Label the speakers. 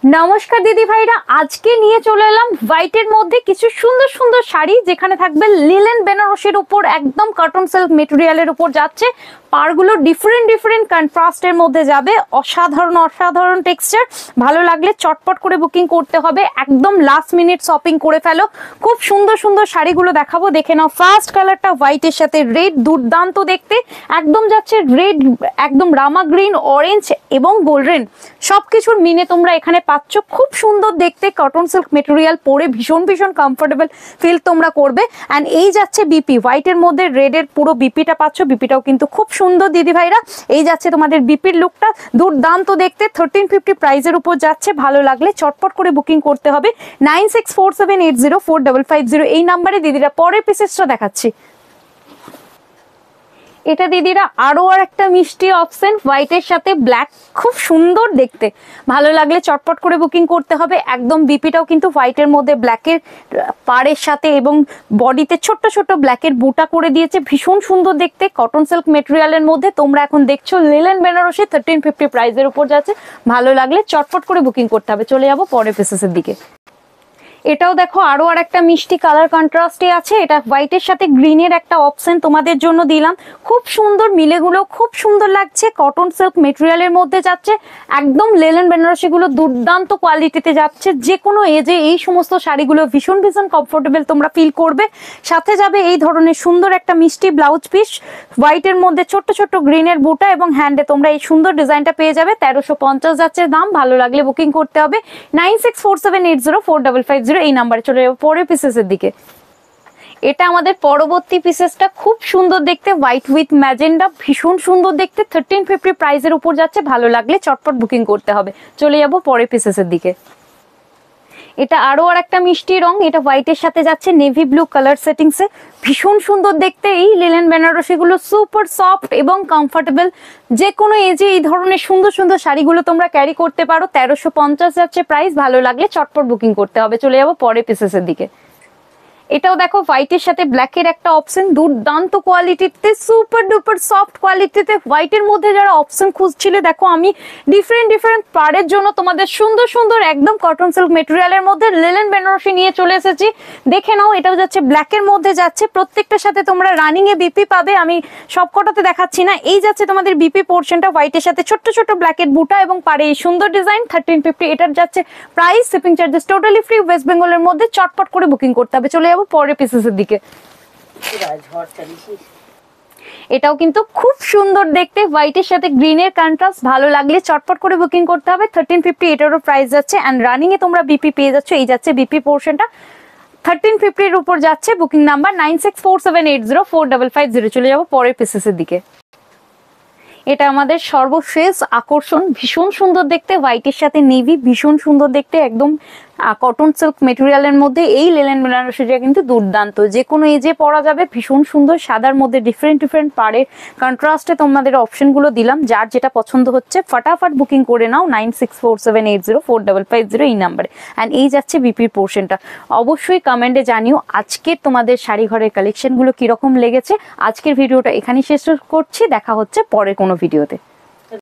Speaker 1: নমস্কার দিদি ভাইরা, আজকে নিয়ে চলে এলাম হোয়াইটের মধ্যে কিছু সুন্দর সুন্দর শাড়ি, যেখানে থাকবে লিলেন বেনারসির উপর একদম কটন সিল্ক মেটেরিয়ালের উপর যাচ্ছে। পাড়গুলো ডিফারেন্ট ডিফারেন্ট কন্ট্রাস্টের মধ্যে যাবে, অসাধারণ অসাধারণ টেক্সচার। ভালো লাগলে চটপট করে বুকিং করতে হবে, একদম লাস্ট মিনিট শপিং করে ফেলো। খুব সুন্দর সুন্দর শাড়িগুলো দেখাবো, দেখে নাও। ফার্স্ট কালারটা হোয়াইটের সাথে রেড, দুর্দান্ত দেখতে, একদম যাচ্ছে রেড, একদম রামা গ্রিন, অরেঞ্জ এবং গোল্ডেন সবকিছুর মিনে তোমরা এখানে পাচ্ছ। খুব সুন্দর দেখতে, কটন সিল্ক মেটেরিয়াল পরে ভীষণ ভীষণ কমফোর্টেবল ফিল তোমরা করবে। অ্যান্ড এই যাচ্ছে বিপি, হোয়াইটের মধ্যে রেডের পুরো বিপিটা পাচ্ছ। বিপিটাও কিন্তু খুব সুন্দর দিদি ভাইরা। এই যাচ্ছে তোমাদের বিপির লুকটা, দুর্দান্ত দেখতে। 1350 প্রাইজের উপর যাচ্ছে। ভালো লাগলে চটপট করে বুকিং করতে হবে। 9647804550 এই নাম্বারে দিদিরা পরের পিসেসটা দেখাচ্ছি। এটা দিদিরা আরো একটা মিষ্টি অপশন, হোয়াইটের সাথে ব্ল্যাক, খুব সুন্দর দেখতে। ভালো লাগলে চটপট করে বুকিং করতে হবে। একদম বিপিটাও কিন্তু হোয়াইটের মধ্যে ব্ল্যাকের পাড়ের সাথে এবং বডিতে ছোট্ট ছোট্ট ব্ল্যাকের বুটা করে দিয়েছে, ভীষণ সুন্দর দেখতে। কটন সিল্ক মেটেরিয়ালের মধ্যে তোমরা এখন দেখছো লিলেন বেনারসি 1350 প্রাইজের উপর যাচ্ছে। ভালো লাগলে চটপট করে বুকিং করতে হবে। চলে যাবো পরের পিসেসের দিকে। এটাও দেখো আরো আর একটা মিষ্টি কালার কন্ট্রাস্টে আছে। এটা হোয়াইটের সাথে গ্রিনের একটা অপশন তোমাদের জন্য দিলাম। খুব সুন্দর মিলেগুলো, খুব সুন্দর লাগছে। কটন সিল্ক মেটেরিয়ালের মধ্যে যাচ্ছে, একদম লিলেন বেনারসি গুলো দুর্দান্ত কোয়ালিটিতে যাচ্ছে। যে কোনো এজে এই সমস্ত শাড়িগুলো ভীষণ ভীষণ কমফোর্টেবল তোমরা ফিল করবে। সাথে যাবে এই ধরনের সুন্দর একটা মিষ্টি ব্লাউজ পিস, হোয়াইটের মধ্যে ছোট্ট ছোট্ট গ্রিনের বুটা এবং হ্যান্ডে তোমরা এই সুন্দর ডিজাইনটা পেয়ে যাবে। 1350 যাচ্ছে দাম। ভালো লাগলে বুকিং করতে হবে। 9647804550 এই নাম্বারে চলে যাবো পরের পিসেসের দিকে। এটা আমাদের পরবর্তী পিসেসটা, খুব সুন্দর দেখতে, হোয়াইট উইথ ম্যাজেন্ডা, ভীষণ সুন্দর দেখতে। 1350 প্রাইজের উপর যাচ্ছে। ভালো লাগলে চটপট বুকিং করতে হবে। চলে যাবো পরের পিসেসের দিকে। এটা আরো আর একটা মিষ্টি রং, এটা হোয়াইটের সাথে যাচ্ছে নেভি ব্লু কালার সেটিংসে, ভীষণ সুন্দর দেখতে। এই লিলেন বেনারসি গুলো সুপার সফট এবং কমফোর্টেবল। যে কোনো এজে এই ধরনের সুন্দর সুন্দর শাড়িগুলো তোমরা ক্যারি করতে পারো। 1350 যাচ্ছে প্রাইস। ভালো লাগলে চটপট বুকিং করতে হবে। চলে যাবো পরের পিসেসের দিকে। এটাও দেখো হোয়াইটের সাথে ব্ল্যাকের একটা অপশন, দুর্দান্ত কোয়ালিটিতে, সুপার ডুপার সফট কোয়ালিটিতে। হোয়াইটের মধ্যে যারা অপশন খুঁজছিলে, দেখো আমি ডিফারেন্ট ডিফারেন্ট পাড়ের জন্য তোমাদের সুন্দর সুন্দর একদম কটন সিল্ক মেটেরিয়ালের মধ্যে লিলেন বেনারসি নিয়ে চলে এসেছি। দেখে নাও, এটাও যাচ্ছে ব্ল্যাকের মধ্যে যাচ্ছে। প্রত্যেকটার সাথে তোমরা রানিং এ বিপি পাবে, আমি সবকটাতে দেখাচ্ছি না। এই যাচ্ছে তোমাদের বিপি পোর্শনটা, হোয়াইটের সাথে ছোট্ট ছোট্ট ব্ল্যাকের বুটা এবং পাড়ে এই সুন্দর ডিজাইন। 1350 এটার যাচ্ছে price. Shipping charges totally free. West বেঙ্গলের মধ্যে চটপট করে বুকিং করতে হবে। চলে যাবো পরের পিসেসের দিকে। এটাও কিন্তু খুব সুন্দর দেখতে, হোয়াইটের সাথে গ্রিনের কন্ট্রাস্ট। ভালো লাগলে চটপট করে বুকিং করতে হবে। 1350 এটারও প্রাইস যাচ্ছে। এন্ড রানিং এ তোমরা বিপি পেয়ে যাচ্ছ। এই যাচ্ছে বিপি পোর্শনটা, 1350 এর উপর যাচ্ছে। Booking number 9647804550। চলে যাবো পরের পিসেসের দিকে। এটা আমাদের সর্বশেষ আকর্ষণ, ভীষণ সুন্দর দেখতে, হোয়াইটের সাথে নেভি, ভীষণ সুন্দর দেখতে, একদম কটন সিল্ক মেটেরিয়ালের মধ্যে। এই লিলেন বেনারসিটা কিন্তু দুর্দান্ত, যে কোনো এজে পরা যাবে। ভীষণ সুন্দর, সাদার মধ্যে ডিফারেন্ট ডিফারেন্ট পাড়ের কন্ট্রাস্টে তোমাদের অপশনগুলো দিলাম। যার যেটা পছন্দ হচ্ছে ফটাফট বুকিং করে নাও। 9647804550 এই নাম্বারে। অ্যান্ড এই যাচ্ছে বিপির পোর্শনটা। অবশ্যই কমেন্টে জানিও আজকের তোমাদের শাড়ি ঘরের কালেকশনগুলো কিরকম লেগেছে। আজকের ভিডিওটা এখানেই শেষ করছি, দেখা হচ্ছে পরের কোনো ভিডিওতে।